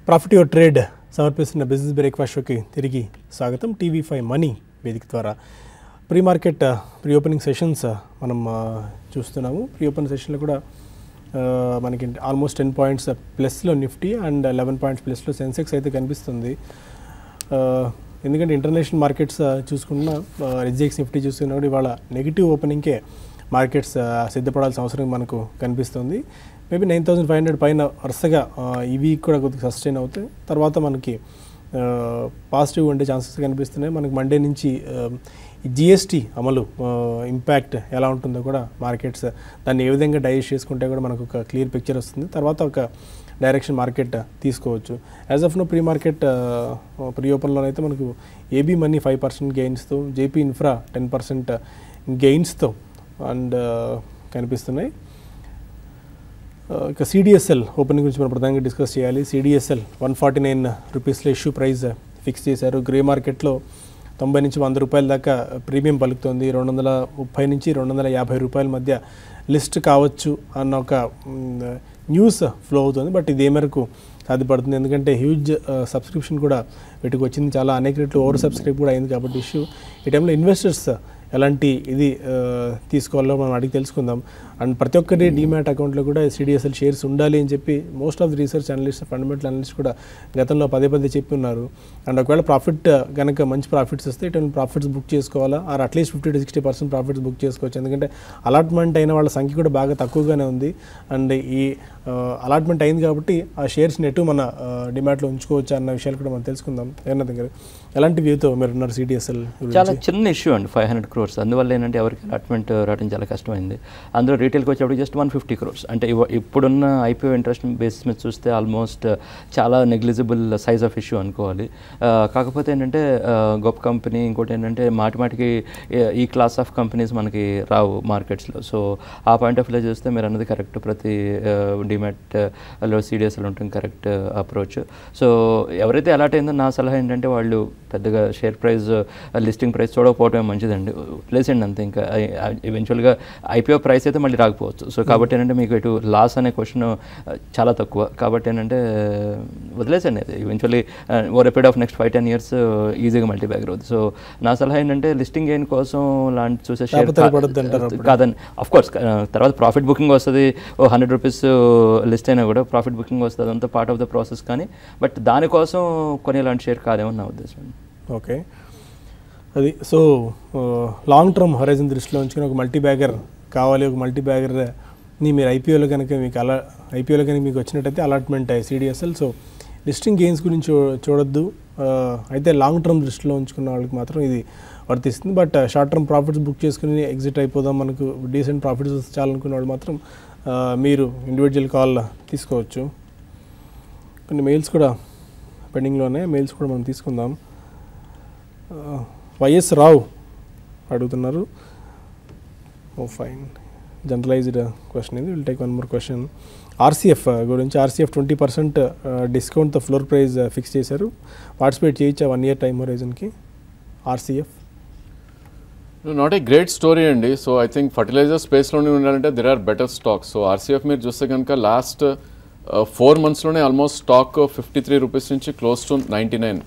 Profit your trade సమర్పిస్తున్న business breakfast షోకి తిరిగి స్వాగతం. టీవీ5 మనీ వేదిక ద్వారా pre market pre opening sessions మనం చూస్తున్నాము. ప్రీ ఓపెన్ సెషన్లో కూడా మనకి ఆల్మోస్ట్ 10 పాయింట్స్ ప్లస్లో నిఫ్టీ అండ్ 11 పాయింట్స్ ప్లస్లో సెన్సెక్స్ అయితే కనిపిస్తుంది. ఎందుకంటే ఇంటర్నేషనల్ మార్కెట్స్ చూసుకున్న ఎస్జిఎక్స్ నిఫ్టీ చూసుకున్నా కూడా ఇవాళ నెగిటివ్ ఓపెనింగ్కే మార్కెట్స్ సిద్ధపడాల్సిన అవసరం మనకు కనిపిస్తుంది. మేబీ 9,500 పైన వరుసగా ఈ వీక్ కూడా కొద్దిగా సస్టైన్ అవుతాయి. తర్వాత మనకి పాజిటివ్ ఉండే ఛాన్సెస్ కనిపిస్తున్నాయి. మనకి మండే నుంచి జిఎస్టీ అమలు ఇంపాక్ట్ ఎలా ఉంటుందో కూడా మార్కెట్స్ దాన్ని ఏ విధంగా డైజెస్ట్ చేసుకుంటే కూడా మనకు ఒక క్లియర్ పిక్చర్ వస్తుంది. తర్వాత ఒక డైరెక్షన్ మార్కెట్ తీసుకోవచ్చు. As of now pre market pre ఓపెన్లో అయితే మనకు ఏబీ మనీ 5% గెయిన్స్తో, జేపీ ఇన్ఫ్రా 10% గెయిన్స్తో అండ్ కనిపిస్తున్నాయి. ఇక సిడిఎస్ఎల్ ఓపెనింగ్ గురించి మనం ప్రధానంగా డిస్కస్ చేయాలి. సిడిఎస్ఎల్ 149 రూపీస్లో ఇష్యూ ప్రైస్ ఫిక్స్ చేశారు. గ్రే మార్కెట్లో 90 నుంచి 100 రూపాయల దాకా ప్రీమియం పలుకుతుంది. 230 నుంచి 250 రూపాయల మధ్య లిస్ట్ కావచ్చు అన్న ఒక న్యూస్ ఫ్లో అవుతుంది. బట్ ఇది ఏ మేరకు సాధ్యపడుతుంది, ఎందుకంటే హ్యూజ్ సబ్స్క్రిప్షన్ కూడా వీటికి వచ్చింది, చాలా అనేక రెట్లు ఓవర్ సబ్స్క్రైబ్ కూడా అయింది. కాబట్టి ఇష్యూ ఈ టైంలో ఇన్వెస్టర్స్ ఎలాంటి ఇది తీసుకోవాలో మనం అడిగి తెలుసుకుందాం. అండ్ ప్రతి ఒక్కరి డీమ్యాట్ అకౌంట్లో కూడా సిడిఎస్ఎల్ షేర్స్ ఉండాలి అని చెప్పి most of the research analyst, fundamental analyst కూడా గతంలో పదే చెప్పి ఉన్నారు. అండ్ ఒకవేళ ప్రాఫిట్ కనుక మంచి ప్రాఫిట్స్ వస్తే ఇటు ప్రాఫిట్స్ బుక్ చేసుకోవాలా, ఆర్ అట్లీస్ట్ 50 to 60% ప్రాఫిట్స్ బుక్ చేసుకోవచ్చు. ఎందుకంటే అలాట్మెంట్ అయిన వాళ్ళ సంఖ్య కూడా బాగా తక్కువగానే ఉంది. అండ్ ఈ అలాట్మెంట్ అయింది కాబట్టి ఆ షేర్స్ని ఎటు మన డిమాట్లో ఉంచుకోవచ్చు అన్న విషయాలు కూడా మనం తెలుసుకుందాం. ఏమన్నా దగ్గర ఎలాంటి వ్యూతో మీరు ఉన్నారు సిడిఎస్ఎల్? చాలా చిన్న ఇష్యూ అండి, 500 crores. అందువల్ల ఏంటంటే ఎవరికి అలాట్మెంట్ రావడం చాలా కష్టమైంది. అందులో రీటైల్కి వచ్చేప్పుడు జస్ట్ 150 crores. అంటే ఇప్పుడున్న ఐపీఓ ఇంట్రెస్ట్ బేసిస్ మీద చూస్తే ఆల్మోస్ట్ చాలా నెగ్లిజిబుల్ సైజ్ ఆఫ్ ఇష్యూ అనుకోవాలి. కాకపోతే ఏంటంటే గొప్ప కంపెనీ, ఇంకోటి ఏంటంటే మాటికి ఈ క్లాస్ ఆఫ్ కంపెనీస్ మనకి రావు మార్కెట్స్లో. సో ఆ పాయింట్ ఆఫ్ వ్యూలో చూస్తే మీరు అన్నది కరెక్ట్. ప్రతి డిమాట్లో సిడిఎస్ఎల్ ఉంటుంది, కరెక్ట్ అప్రోచ్. సో ఎవరైతే అలాట్ అయిందో నా సలహా ఏంటంటే వాళ్ళు పెద్దగా షేర్ ప్రైస్, లిస్టింగ్ ప్రైస్ చూడకపోవటమే మంచిదండి. వదిలేసండి అంతే. ఇంకా ఈవెన్చువల్గా ఐపీఓ ప్రైస్ అయితే మళ్ళీ రాకపోవచ్చు. సో కాబట్టి ఏంటంటే మీకు ఇటు లాస్ అనే క్వశ్చన్ చాలా తక్కువ. కాబట్టి ఏంటంటే వదిలేసండి అది. Eventually over a period of next 5-10 years ఈజీగా మల్టీ బ్యాగ్ అవుతుంది. సో నా సలహా ఏంటంటే లిస్టింగ్ గెయిన్ కోసం లాంటి చూసే షేర్ కాదని. అఫ్కోర్స్ తర్వాత ప్రాఫిట్ బుకింగ్ వస్తుంది. 100 rupees లిస్ట్ అయినా కూడా ప్రాఫిట్ బుకింగ్ వస్తుంది, అదంతా పార్ట్ ఆఫ్ ద ప్రాసెస్. కానీ బట్ దానికోసం కొనేలాంటి షేర్ కాదేమో నా ఉద్దేశం. ఓకే, అది సో లాంగ్ టర్మ్ హొరైజన్ దృష్టిలో ఉంచుకుని ఒక మల్టీ బ్యాగర్ కావాలి. ఒక మల్టీ బ్యాగర్ని మీరు ఐపీఓలో కనుక మీకు వచ్చినట్టయితే అలాట్మెంట్ అయ్యి సిడిఎస్ఎల్. సో లిస్టింగ్ గెయిన్స్ గురించి చూడొద్దు. అయితే లాంగ్ టర్మ్ దృష్టిలో ఉంచుకున్న వాళ్ళకి మాత్రం ఇది వర్తిస్తుంది. But short term profits book చేసుకుని ఎగ్జిట్ అయిపోదాం, మనకు డీసెంట్ ప్రాఫిట్స్ చాలనుకున్న వాళ్ళు మాత్రం మీరు ఇండివిజువల్ కాల్ తీసుకోవచ్చు. కొన్ని మెయిల్స్ కూడా పెండింగ్లోనే, మెయిల్స్ కూడా మనం తీసుకుందాం. వైఎస్ రావు అడుగుతున్నారు. ఫైన్, జనరలైజ్డ్ క్వశ్చన్ ఇది. Will take one more question. RCF గురించి, ఆర్సీఎఫ్ 20% డిస్కౌంట్తో ఫ్లోర్ ప్రైస్ ఫిక్స్ చేశారు. పార్టిసిపేట్ చేయొచ్చా 1 year టైం హొరైజన్కి RCF? Not a great story అండి. సో ఐ థింక్ ఫర్టిలైజర్ స్పేస్లోనే ఉండాలంటే there are better stocks. So RCF మీరు చూస్తే కనుక లాస్ట్ 4 monthsలోనే ఆల్మోస్ట్ స్టాక్ 53 rupees నుంచి క్లోజ్ టు 99,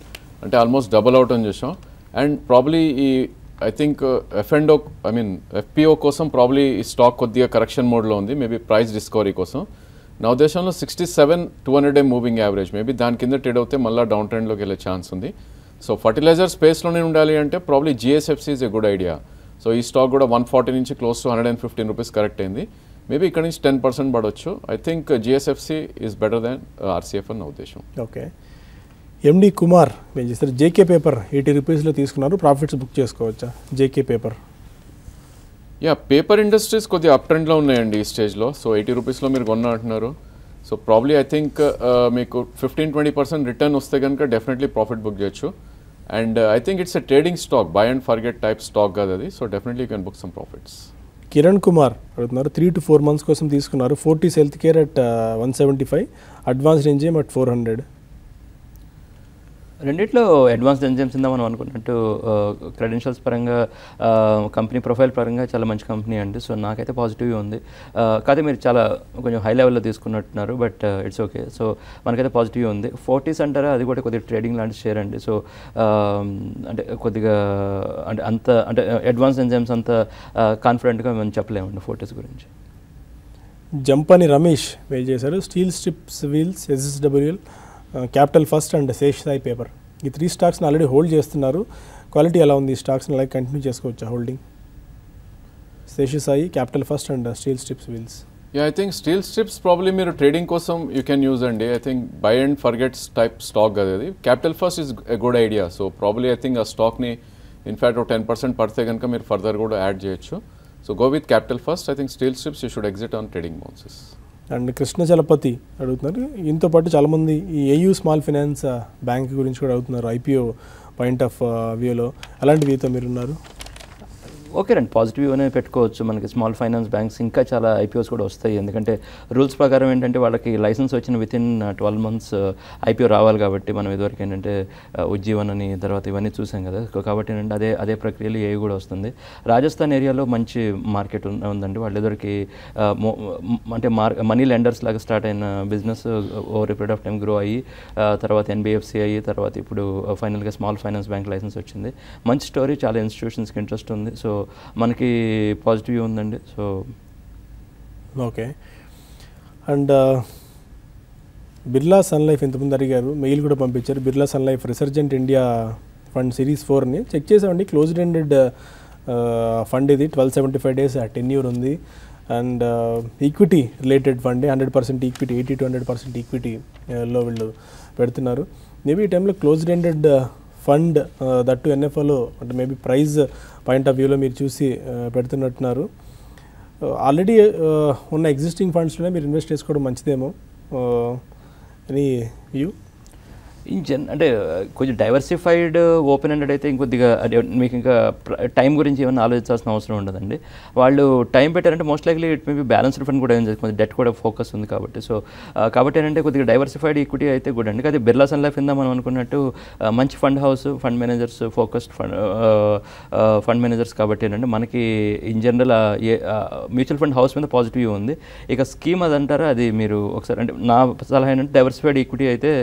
అంటే ఆల్మోస్ట్ డబుల్ అవుట్ అని చూసాం. అండ్ ప్రాబ్లీ ఈ ఐ థింక్ ఎఫ్పిఓ కోసం ప్రాబ్లీ ఈ స్టాక్ కొద్దిగా కరెక్షన్ మోడ్లో ఉంది, మేబీ ప్రైస్ డిస్కవరీ కోసం. నా ఉద్దేశంలో 67 200 మూవింగ్ యావరేజ్, మేబీ దాని కింద ట్రేడ్ అవుతే మళ్ళీ డౌన్ ట్రెండ్లోకి వెళ్ళే ఛాన్స్ ఉంది. సో ఫర్టిలైజర్ స్పేస్లోనే ఉండాలి అంటే probably GSFC is a good idea. So ఈ స్టాక్ కూడా 140 నుంచి క్లోజ్ టు 115 rupees కరెక్ట్ అయింది. మేబీ ఇక్కడ నుంచి 10% పడవచ్చు. I think GSFC is better than RCF అని నా ఉద్దేశం. ఓకే, ఎండి కుమార్ ఏం చేస్తారు? జేకే పేపర్ 80 రూపీస్లో తీసుకున్నారు, ప్రాఫిట్స్ బుక్ చేసుకోవచ్చా జేకే పేపర్? పేపర్ ఇండస్ట్రీస్ కొద్దిగా అప్ ట్రెండ్లో ఉన్నాయండి ఈ స్టేజ్లో. సో 80 rupeesలో మీరు కొన్నా అంటున్నారు. సో ప్రాబ్లీ ఐ థింక్ మీకు 15-20% రిటర్న్ వస్తే కనుక డెఫినెట్లీ ప్రాఫిట్ బుక్ చేయొచ్చు. And I think it's a trading stock, by and forget type stock కాదు అది. So definitely you can book some profits. Kiran Kumar అడుగుతున్నారు. 3 to 4 months కోసం తీసుకున్నారు. Fortis health care at 175, advanced MGM at 400. రెండిట్లో advanced enzymes ఉందా మనం అనుకున్నట్టు క్రెడెన్షియల్స్ పరంగా కంపెనీ ప్రొఫైల్ పరంగా చాలా మంచి కంపెనీ అండి. సో నాకైతే పాజిటివ్ ఉంది. కాకపోతే మీరు చాలా కొంచెం హై లెవెల్లో తీసుకున్నట్టున్నారు, బట్ ఇట్స్ ఓకే. సో మనకైతే పాజిటివ్ ఉంది. ఫోర్టీస్ అంటారా, అది కూడా కొద్దిగా ట్రేడింగ్ లాంటి షేర్ అండి. సో అంటే కొద్దిగా అంటే అడ్వాన్స్డ్ ఎంజైమ్స్ అంత కాన్ఫిడెంట్గా మేము చెప్పలేమండి ఫోర్టీస్ గురించి. జంపని రమేష్ వెయిట్ చేశారు. Steel strips wheels, SSWL, capital first and Shesh Sai paper, ఈ 3 స్టాక్స్ని ఆల్రెడీ హోల్డ్ చేస్తున్నారు. క్వాలిటీ ఎలా ఉంది? ఈ స్టాక్స్ని అలాగే కంటిన్యూ చేసుకోవచ్చా holding? Shesh Sai, capital first and steel strips wheels. I think steel strips probably మీరు ట్రేడింగ్ కోసం యూ కెన్ యూజ్ అండి. I think buy and forgets type stock కదా అది. Capital first is a good idea. So probably I think ఆ స్టాక్ని in fact 10% పడితే కనుక మీరు further కూడా యాడ్ చేయొచ్చు. So go with capital first. I think steel strips you should exit on trading bounces. And Krishna Chalapathi అడుగుతున్నారు. ఇంతో పాటు చాలామంది ఈ AU స్మాల్ ఫైనాన్స్ బ్యాంక్ గురించి కూడా అడుగుతున్నారు IPO పాయింట్ ఆఫ్ వ్యూలో. అలాంటి వ్యూతో మీరున్నారు? ఓకే రండి, పాజిటివ్ అనే పెట్టుకోవచ్చు. మనకి స్మాల్ ఫైనాన్స్ బ్యాంక్స్ ఇంకా చాలా IPOs కూడా వస్తాయి. ఎందుకంటే రూల్స్ ప్రకారం ఏంటంటే వాళ్ళకి లైసెన్స్ వచ్చిన వితిన్ 12 months IPO రావాలి. కాబట్టి మనం ఇదివరకు ఏంటంటే ఉజ్జీవన్ అని తర్వాత ఇవన్నీ చూసాం కదా. కాబట్టి ఏంటంటే అదే ప్రక్రియలో ఏవి కూడా వస్తుంది. రాజస్థాన్ ఏరియాలో మంచి మార్కెట్ ఉందండి. వాళ్ళ ఇదివరకు అంటే మనీ లెండర్స్ లాగా స్టార్ట్ అయిన business over a period of time grow అయ్యి తర్వాత NBFC అయ్యి తర్వాత ఇప్పుడు ఫైనల్గా స్మాల్ ఫైనాన్స్ బ్యాంక్ లైసెన్స్ వచ్చింది. మంచి స్టోరీ, చాలా ఇన్స్టిట్యూషన్స్కి ఇంట్రెస్ట్ ఉంది. సో మనకి పాజిటివ్ ఉందండి. So okay. And Birla Sun Life ఇంతకుముందు అడిగారు, మెయిల్ కూడా పంపించారు. Birla Sun Life Resurgent India Fund Series 4ని చెక్ చేసామండి. క్లోజ్డ్ ఎండెడ్ ఫండ్ ఇది. 1275 days టెన్యూర్ ఉంది. And equity related fund, 100% equity, 80 to 100% ఈక్విటీలో వీళ్ళు పెడుతున్నారు. మేబీ ఈ టైంలో క్లోజ్డ్ ఎండెడ్ ఫండ్ దట్టు NFOలో అంటే మేబీ ప్రైజ్ పాయింట్ ఆఫ్ వ్యూలో మీరు చూసి పెడుతున్నట్టున్నారు. ఆల్రెడీ ఉన్న ఎగ్జిస్టింగ్ ఫండ్స్లోనే మీరు ఇన్వెస్ట్ చేసుకోవడం మంచిదేమో. Any view? అంటే కొంచెం డైవర్సిఫైడ్ ఓపెన్ ఎండెడ్ అయితే ఇంకొద్దిగా మీకు ఇంకా టైం గురించి ఏమైనా ఆలోచించాల్సిన అవసరం ఉండదండి. వాళ్ళు టైం పెట్టారంటే most likely it maybe balanced fund కూడా ఏం చేస్తుంది, డెట్ కూడా ఫోకస్ ఉంది కాబట్టి. సో కాబట్టి ఏంటంటే కొద్దిగా డైవర్సిఫైడ్ ఈక్విటీ అయితే గుడ్ అండి. అది బిర్లా సన్ లైఫ్ ఇందా మనం అనుకున్నట్టు మంచి fund house, fund managers, focused fund managers కాబట్టి ఏంటంటే మనకి in general mutual fund house మీద పాజిటివ్ ఉంది. ఇక స్కీమ్ అది అంటారా, అది మీరు ఒకసారి అంటే నా సలహా ఏంటంటే డైవర్సిఫైడ్ ఈక్విటీ అయితే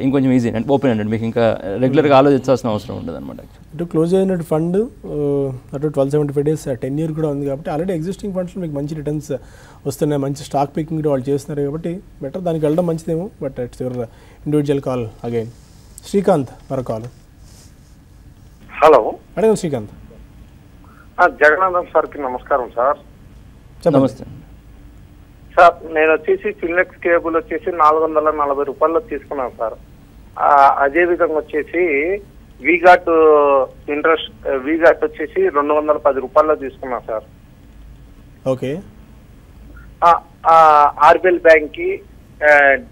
ఇంకొంచెం ఈజీ అండ్ ఓపెన్ అండి. మీకు ఇంకా రెగ్యులర్గా ఆలోచించాల్సిన అవసరం ఉండదు అనమాట. ఇటు క్లోజ్ అయినట్టు ఫండ్ అటు 1275 days టెన్యూర్ కూడా ఉంది కాబట్టి ఆల్రెడీ ఎగ్జిస్టింగ్ ఫండ్స్లో మీకు మంచి రిటర్న్స్ వస్తున్నాయి. మంచి స్టాక్ పికింగ్ కూడా వాళ్ళు చేస్తున్నారు కాబట్టి బెటర్ దానికి వెళ్ళడం మంచిదేమో. But it's your individual call. Again Srikanth మరో కాల్. హలో, అడగండి శ్రీకాంత్. జగన్నాథం సార్కి నమస్కారం సార్. నమస్తే సార్, నేను వచ్చేసి ఫిన్లెక్స్ కేబుల్ వచ్చేసి 440 రూపాయల్లో తీసుకున్నాను సార్. అదే విధంగా వచ్చేసి వీగాట్ వచ్చేసి 210 రూపాయల్లో తీసుకున్నాను సార్. ఓకే. ఆర్బిఎల్ బ్యాంక్ కి,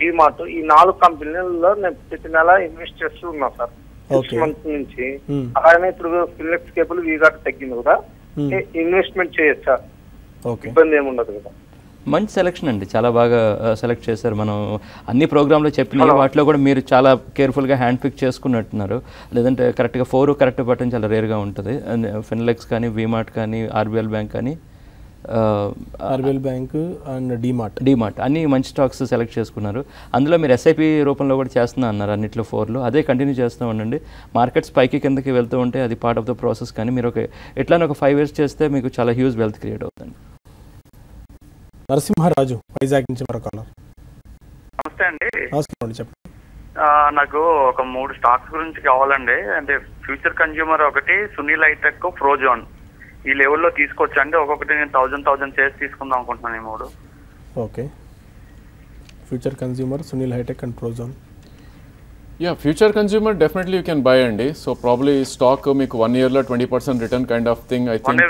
డిమార్ట్, ఈ 4 కంపెనీలలో నేను ప్రతి నెల ఇన్వెస్ట్ చేస్తూ ఉన్నా సార్ 6 months నుంచి. అలాగే ఇప్పుడు ఫిన్లెక్స్ కేబుల్ వీగాట్ తగ్గింది కూడా, ఇన్వెస్ట్మెంట్ చేయొచ్చు సార్, ఇబ్బంది ఏముండదు కదా. మంచి సెలెక్షన్ అండి, చాలా బాగా సెలెక్ట్ చేశారు. మనం అన్ని ప్రోగ్రాంలో చెప్పిన వాటిలో కూడా మీరు చాలా కేర్ఫుల్గా హ్యాండ్ పిక్ చేసుకున్నట్టున్నారు. లేదంటే కరెక్ట్గా 4 కరెక్ట్ పట్టడం చాలా రేర్గా ఉంటుంది. ఫిన్లెక్స్ కానీ, వీమార్ట్ కానీ, ఆర్బిఎల్ బ్యాంక్ కానీ, ఆర్బిఎల్ బ్యాంక్ అండ్ డిమార్ట్ అన్ని మంచి స్టాక్స్ సెలెక్ట్ చేసుకున్నారు. అందులో మీరు SIP రూపంలో కూడా చేస్తున్నా అన్నారు అన్నిట్లో 4లో. అదే కంటిన్యూ చేస్తూ ఉండండి. మార్కెట్స్ పైకి కిందకి వెళ్తూ ఉంటే అది పార్ట్ ఆఫ్ ద ప్రాసెస్. కానీ మీరు ఎట్లానే ఒక 5 years చేస్తే మీకు చాలా హ్యూజ్ వెల్త్ క్రియేట్ అవుతుంది. నరసింహరాజు వైజాగ్ నుంచి మరో కాలర్. నమస్తే అండి. నమస్కారం అండి, చెప్పండి. నాకు ఒక 3 స్టాక్స్ గురించి కావాలండి. అంటే ఫ్యూచర్ కన్జ్యూమర్ ఒకటి, సునీల్ హైటెక్, ఫ్రోజోన్, ఈ లెవెల్లో తీసుకోవచ్చు అండి. ఒక్కొక్కటి నేను 1000 చేసి తీసుకుందాం అనుకుంటున్నాను ఈ 3. Okay. Future consumer, Sunil Hitech and Prozone. Future consumer definitely you can buy అండి. సో ప్రాబ్లీ స్టాక్ మీకు 1 yearలో 20% return kind of thing I think.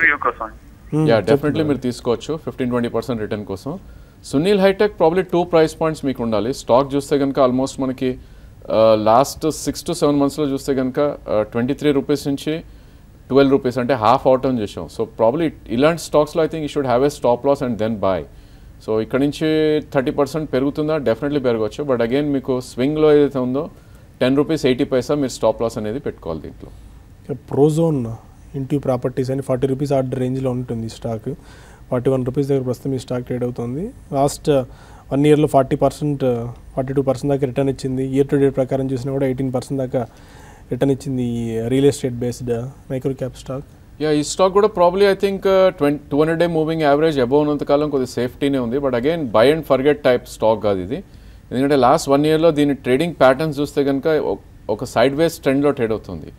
Definitely మీరు తీసుకోవచ్చు 15-20% రిటర్న్ కోసం. Sunil Hitech probably 2 price points మీకు ఉండాలి. స్టాక్ చూస్తే కనుక ఆల్మోస్ట్ మనకి లాస్ట్ 6 to 7 monthsలో చూస్తే కనుక 23 రూపీస్ నుంచి 12 రూపీస్ అంటే హాఫ్ అవుట్ అని చేసాం. సో ప్రాబ్లీ ఇలాంటి స్టాక్స్లో I think you should have a stop loss and then buy. So ఇక్కడ నుంచి 30% పెరుగుతుందా, డెఫినెట్లీ పెరగవచ్చు. బట్ అగైన్ మీకు స్వింగ్లో ఏదైతే ఉందో ₹10.80 మీరు స్టాప్ లాస్ అనేది పెట్టుకోవాలి దీంట్లో. ప్రోజోన్ ఇంటూ ప్రాపర్టీస్ అని ₹40 ఆర్డర్ రేంజ్లో ఉంటుంది ఈ స్టాక్. ₹41 దగ్గర ప్రస్తుతం ఈ స్టాక్ ట్రేడ్ అవుతుంది. లాస్ట్ 1 ఇయర్లో 40%, 42% దాకా రిటర్న్ ఇచ్చింది. ఇయర్ టు డేట్ ప్రకారం చూసినా కూడా 18% దాకా రిటర్న్ ఇచ్చింది ఈ real estate based micro cap stock. ఈ స్టాక్ కూడా probably I think 200-day moving average above ఉన్నంత కాలం కొద్దిగా సేఫ్టీనే ఉంది. But again by and forget type stock కాదు ఇది. ఎందుకంటే లాస్ట్ 1 ఇయర్లో దీని ట్రేడింగ్ ప్యాటర్న్స్ చూస్తే కనుక ఒక సైడ్ వేస్ ట్రెండ్లో ట్రేడ్ అవుతుంది.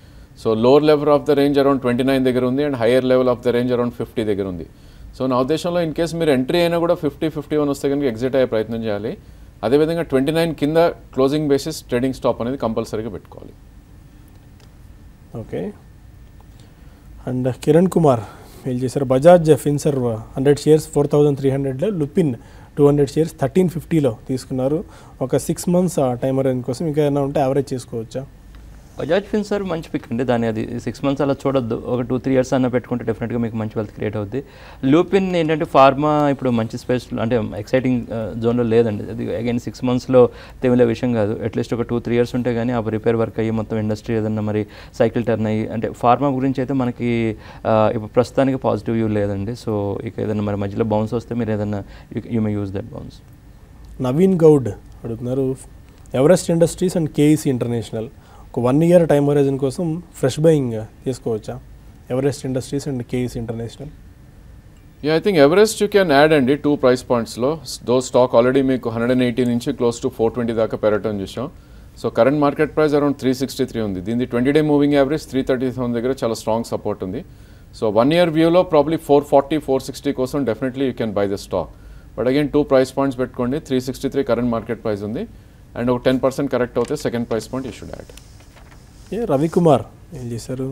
So lower level of the range around 29 దగ్గర ఉంది and higher level of the range around 50 దగ్గర ఉంది. సో నా ఉద్దేశంలో ఇన్ కేస్ మీరు ఎంట్రీ అయినా కూడా 50-51 వస్తే కనుక ఎగ్జిట్ అయ్యే ప్రయత్నం చేయాలి. అదేవిధంగా 29 కింద క్లోజింగ్ బేసిస్ ట్రేడింగ్ స్టాప్ అనేది కంపల్సరీగా పెట్టుకోవాలి. ఓకే. అండ్ కిరణ్ కుమార్ వీళ్ళు చేశారు బజాజ్ ఫిన్సర్వ్ 100 shares 4,300లో, లుపిన్ 200 shares 1,350లో తీసుకున్నారు. ఒక 6 months టైమర్ కోసం ఇంకా ఏమైనా ఉంటే యావరేజ్ చేసుకోవచ్చా? బజాజ్ ఫిన్సర్వ్ మంచి పిక్ అండి. దాని అది 6 months అలా చూడొద్దు, ఒక 2-3 years అన్న పెట్టుకుంటే డెఫినెట్గా మీకు మంచి వెల్త్ క్రియేట్ అవుద్ది. లూపిన్ ఏంటంటే ఫార్మా ఇప్పుడు మంచి స్పేస్ అంటే ఎక్సైటింగ్ జోన్లో లేదండి. అది అగైన్ 6 monthsలో తెమిలే విషయం కాదు. అట్లీస్ట్ ఒక 2-3 years ఉంటే కానీ ఆ రిపేర్ వర్క్ అయ్యి మొత్తం ఇండస్ట్రీ ఏదన్నా మరి సైకిల్ టర్న్ అయ్యి అంటే ఫార్మా గురించి అయితే మనకి ఇప్పుడు ప్రస్తుతానికి పాజిటివ్ వ్యూ లేదండి. సో ఇక ఏదైనా మరి మధ్యలో బౌన్స్ వస్తే మీరు ఏదైనా you may use that bounce. Naveen Goud అడుగుతున్నారు Everest Industries and KEC International ఒక 1 year టైం హోరైజన్ కోసం ఫ్రెష్ బయింగ్ తీసుకోవచ్చా? Everest Industries and KEC International. I think Everest you can add అండి 2 price pointsలో. దో స్టాక్ ఆల్రెడీ మీకు 180 నుంచి క్లోజ్ టు 420 దాకా పెరగటం చూసాం. So current market price around 363 ఉంది. దీని 20-day మూవింగ్ యావరేజ్ 337 దగ్గర చాలా స్ట్రాంగ్ సపోర్ట్ ఉంది. సో 1 year వ్యూలో ప్రాబ్లీ 440-460 కోసం definitely you can by the stock. But again 2 price points పెట్టుకోండి. 363 కరెంట్ మార్కెట్ ప్రైస్ ఉంది అండ్ ఒక 10% కరెక్ట్ అవుతే second price point you should add. Ravikumar ఏం చేశారు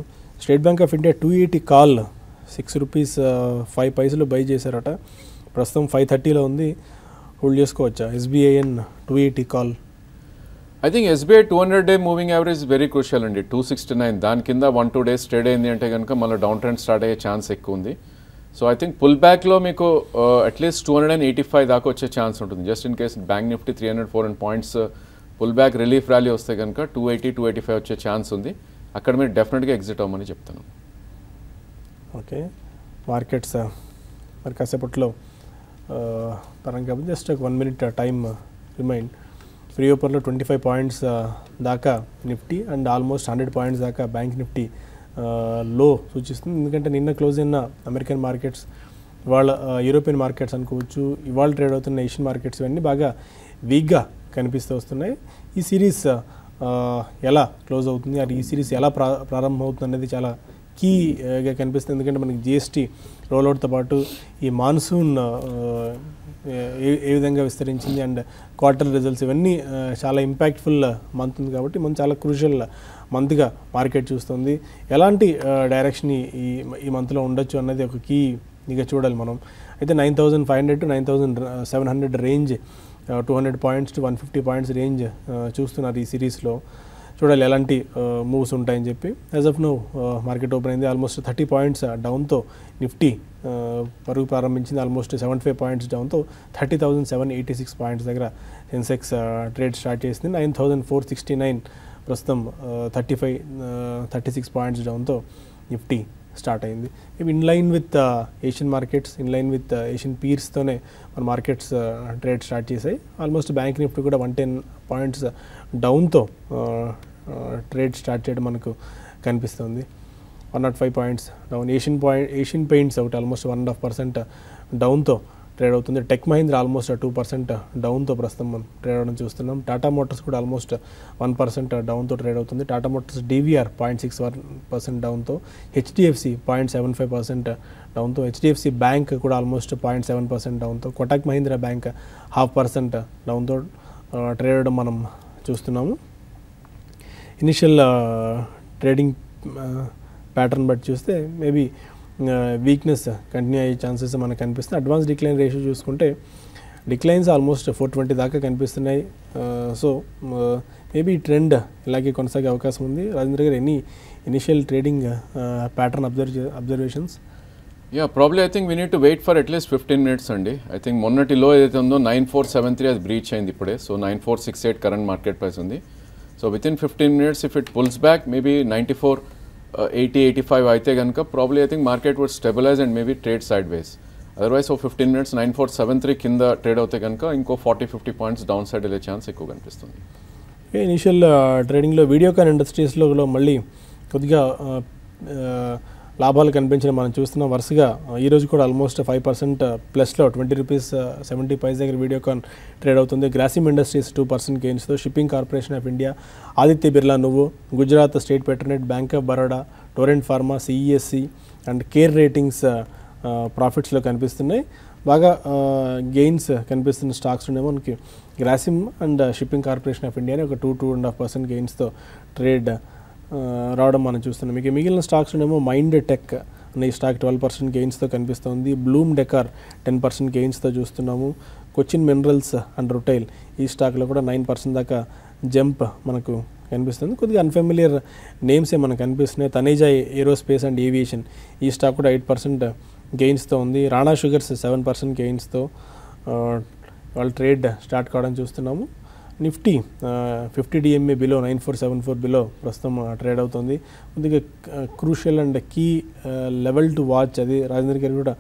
state bank of India 280 call ₹6.05 by చేశారట. ప్రస్తుతం 530లో ఉంది, హోల్డ్ చేసుకోవచ్చా? SBIN 280 call. I think SBI 200-day moving average very crucial అండి. 269 దాని కింద 1-2 days ట్రేడ్ అయింది అంటే కనుక మళ్ళీ డౌన్ ట్రెండ్ స్టార్ట్ అయ్యే ఛాన్స్ ఎక్కువ ఉంది. సో ఐ థింక్ పుల్ బ్యాక్లో మీకు అట్లీస్ట్ 285 దాకా వచ్చే ఛాన్స్ ఉంటుంది. Just in case bank Nifty 300-400 points pull back relief rally వస్తే కనుక 280-285 వచ్చే ఛాన్స్ ఉంది. అక్కడ మీరు డెఫినెట్గా ఎగ్జిట్ అవ్వమని చెప్తాను. ఓకే. మార్కెట్స్ మరి కాసేపట్లో పరంగా జస్ట్ ఒక 1 minute టైం రిమైండ్. ప్రీ ఓపెన్లో 25 points దాకా నిఫ్టీ అండ్ ఆల్మోస్ట్ 100 points దాకా బ్యాంక్ నిఫ్టీ లో సూచిస్తుంది. ఎందుకంటే నిన్న క్లోజ్ అయిన అమెరికన్ మార్కెట్స్, ఇవాళ యూరోపియన్ మార్కెట్స్ అనుకోవచ్చు, ఇవాళ ట్రేడ్ అవుతున్న ఏషియన్ మార్కెట్స్ ఇవన్నీ బాగా వీక్గా కనిపిస్తూ వస్తున్నాయి. ఈ సిరీస్ ఎలా క్లోజ్ అవుతుంది, అది ఈ సిరీస్ ఎలా ప్రారంభం అవుతుంది అనేది చాలా కీగా కనిపిస్తుంది. ఎందుకంటే మనకి GST రోల్అవుట్తో పాటు ఈ మాన్సూన్ ఏ విధంగా విస్తరించింది అండ్ క్వార్టర్ రిజల్ట్స్ ఇవన్నీ చాలా ఇంపాక్ట్ఫుల్ మంత్ ఉంది. కాబట్టి మనం చాలా క్రూషియల్ మంత్గా మార్కెట్ చూస్తుంది. ఎలాంటి డైరెక్షన్ ఈ మంత్లో ఉండొచ్చు అన్నది ఒక కీగా చూడాలి మనం. అయితే 9,500 to 9,700 range, 200 points to 150 points range చూస్తున్నారు ఈ సిరీస్లో. చూడాలి ఎలాంటి మూవ్స్ ఉంటాయని చెప్పి. As of now market open అయింది ఆల్మోస్ట్ 30 points డౌన్తో నిఫ్టీ పరుగు ప్రారంభించింది. ఆల్మోస్ట్ 75 points డౌన్తో 30,786 points దగ్గర సెన్సెక్స్ ట్రేడ్ స్టార్ట్ చేసింది. 9,469 ప్రస్తుతం 36 points డౌన్తో నిఫ్టీ స్టార్ట్ అయింది. In line with Asian markets, in line with Asian పీర్స్తోనే మన మార్కెట్స్ ట్రేడ్ స్టార్ట్ చేశాయి. ఆల్మోస్ట్ బ్యాంక్ నిఫ్టీ కూడా 110 points డౌన్తో ట్రేడ్ స్టార్ట్ చేయడం మనకు కనిపిస్తుంది. 105 points డౌన్. ఏషియన్ పెయింట్స్ ఒకటి ఆల్మోస్ట్ 1.5% డౌన్తో ట్రేడ్ అవుతుంది. టెక్ మహీంద్రా ఆల్మోస్ట్ 2% డౌన్తో ప్రస్తుతం మనం ట్రేడ్ అవ్వడం చూస్తున్నాం. టాటా మోటార్స్ కూడా ఆల్మోస్ట్ 1% డౌన్తో ట్రేడ్ అవుతుంది. టాటా మోటార్స్ DVR 0.61% డౌన్తో, HDFC 0.75% డౌన్తో, HDFC బ్యాంక్ కూడా ఆల్మోస్ట్ 0.7% డౌన్తో, కోటక్ మహీంద్రా బ్యాంక్ 0.5% డౌన్తో ట్రేడ్ అవ్వడం మనం చూస్తున్నాము. ఇనిషియల్ ట్రేడింగ్ ప్యాటర్న్ బట్టి చూస్తే మేబీ వీక్నెస్ కంటిన్యూ అయ్యే ఛాన్సెస్ మనకు కనిపిస్తుంది. అడ్వాన్స్ డిక్లైన్ రేషియో చూసుకుంటే డిక్లైన్స్ ఆల్మోస్ట్ 420 దాకా కనిపిస్తున్నాయి. సో మేబీ ట్రెండ్ ఇలాగే కొనసాగే అవకాశం ఉంది. రాజేంద్ర గారు any initial trading pattern observations? Probably I think we need to wait for అట్లీస్ట్ 15 minutes అండి. ఐ థింక్ మొన్నటి లో ఏదైతే ఉందో 9473 అది బ్రీచ్ అయింది ఇప్పుడే. సో 9468 కరెంట్ మార్కెట్ ప్రైస్ ఉంది. So within 15 minutes if it pulls back maybe 94, 80, 85 అయితే కనుక ప్రాబ్లీ ఐ థింక్ market would stabilize and maybe trade sideways. Otherwise 15 minutes 9473 కింద ట్రేడ్ అవుతే కనుక ఇంకో 40-50 points డౌన్ సైడ్ వెళ్ళే ఛాన్స్ ఎక్కువ కనిపిస్తుంది. ఇనిషియల్ ట్రేడింగ్లో వీడియోకాన్ ఇండస్ట్రీస్లో మళ్ళీ కొద్దిగా లాభాలు కనిపించిన మనం చూస్తున్నాం. వరుసగా ఈరోజు కూడా ఆల్మోస్ట్ 5% ప్లస్లో 20 రూపీస్ 70 పైస్ దగ్గర వీడియోకాన్ ట్రేడ్ అవుతుంది. గ్రాసిమ్ ఇండస్ట్రీస్ 2% గెయిన్స్తో, Shipping Corporation of India, Aditya Birla Nuvo, Gujarat State Petronet, Bank of Baroda, Torrent Pharma, CESC and Care Ratings ప్రాఫిట్స్లో కనిపిస్తున్నాయి. బాగా గెయిన్స్ కనిపిస్తున్న స్టాక్స్ ఉండేమో మనకి Grasim and Shipping Corporation of ఇండియాని ఒక 2-2.5% గెయిన్స్తో ట్రేడ్ రావడం మనం చూస్తున్నాం. మీకు మిగిలిన స్టాక్స్ ఉండేమో మైండ్ టెక్ అనే ఈ స్టాక్ 12% గెయిన్స్తో కనిపిస్తుంది. బ్లూమ్ డెకార్ 10% గెయిన్స్తో చూస్తున్నాము. కొచ్చిన్ మినరల్స్ అండ్ రుటైల్ ఈ స్టాక్లో కూడా 9% దాకా జంప్ మనకు కనిపిస్తుంది. కొద్దిగా అన్ఫెమిలియర్ నేమ్సే మనకు కనిపిస్తున్నాయి. తనేజా ఏరోస్పేస్ అండ్ ఏవియేషన్ ఈ స్టాక్ కూడా 8% గెయిన్స్తో ఉంది. రాణా షుగర్స్ 7% గెయిన్స్తో వాళ్ళు ట్రేడ్ స్టార్ట్ కావడం చూస్తున్నాము. నిఫ్టీ 50 DMA బిలో 9474 బిలో ప్రస్తుతం ట్రేడ్ అవుతుంది. కొద్దిగా crucial and key level to watch అది రాజేంద్ర గారు కూడా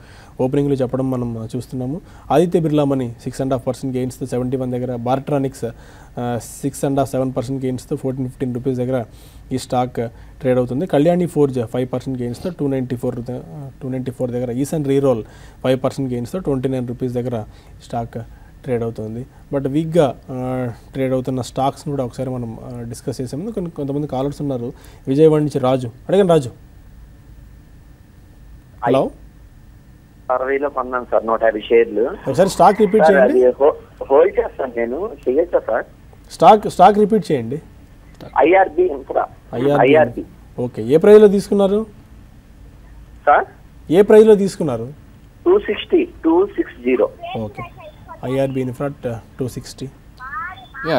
ఓపెనింగ్లో చెప్పడం మనం చూస్తున్నాము. ఆదిత్య బిర్లా మనీ 6.5% గెయిన్స్తో 71 దగ్గర, బార్ట్రానిక్స్ 6.5-7% గెయిన్స్తో 14-15 రూపీస్ దగ్గర ఈ స్టాక్ ట్రేడ్ అవుతుంది. కళ్యాణి ఫోర్జ్ 5% గెయిన్స్తో 294 దగ్గర, ఈసన్ రీరోల్ 5% గెయిన్స్తో 29 రూపీస్ దగ్గర స్టాక్ ట్రేడ్ అవుతుంది. బట్ వీక్గా ట్రేడ్ అవుతున్న స్టాక్స్ని కూడా ఒకసారి మనం డిస్కస్ చేసాము. కొంతమంది కాలర్స్ ఉన్నారు. విజయవాడ నుంచి రాజు, అడగండి రాజు. హలో, 60లో కొన్నాను సార్ 150 షేర్లు. ఒకసారి స్టాక్ రిపీట్ చేయండి. హోల్డ్ చేస్తాను నేను, చేయొచ్చా సార్? స్టాక్ రిపీట్ చేయండి. IRB infra. ఐఆర్బి. ఓకే, ఏ ప్రైస్లో తీసుకున్నారు సార్? ఏ ప్రైస్లో తీసుకున్నారు? 260. Okay, IRB infra 260.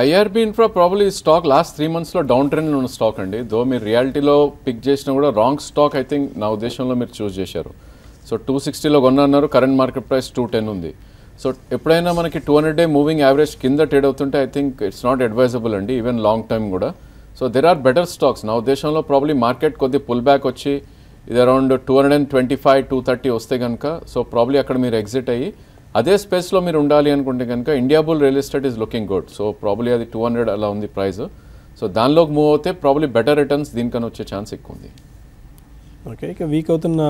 IRB infra probably stock last 3 monthsలో డౌన్ ట్రెండ్లో ఉన్న స్టాక్ అండి. దో మీరు రియాలిటీలో పిక్ చేసినా కూడా రాంగ్ స్టాక్ ఐ థింక్ నా ఉద్దేశంలో మీరు చూస్ చేశారు. సో 260లో కొన్నారు, కరెంట్ మార్కెట్ ప్రైస్ 210 ఉంది. సో ఎప్పుడైనా మనకి 200-day మూవింగ్ యావరేజ్ కింద ట్రేడ్ అవుతుంటే I think it's not advisable అండి, ఈవెన్ లాంగ్ టైమ్ కూడా. So there are better stocks నా ఉద్దేశంలో. ప్రాబ్లీ మార్కెట్ కొద్ది పుల్ బ్యాక్ వచ్చి ఇది అరౌండ్ 225-230 వస్తే కనుక సో ప్రాబ్లీ అక్కడ మీరు ఎగ్జిట్ అయ్యి అదే స్పేస్లో మీరు ఉండాలి అనుకుంటే కనుక India bull real estate is looking good. So probably అది 200 అలా ఉంది ప్రైస్. సో దానిలోకి మూవ్ అవుతే ప్రాబ్లీ బెటర్ రిటర్న్స్ దీనికన్నా వచ్చే ఛాన్స్ ఎక్కువ ఉంది. ఓకే, ఇక వీక్ అవుతున్న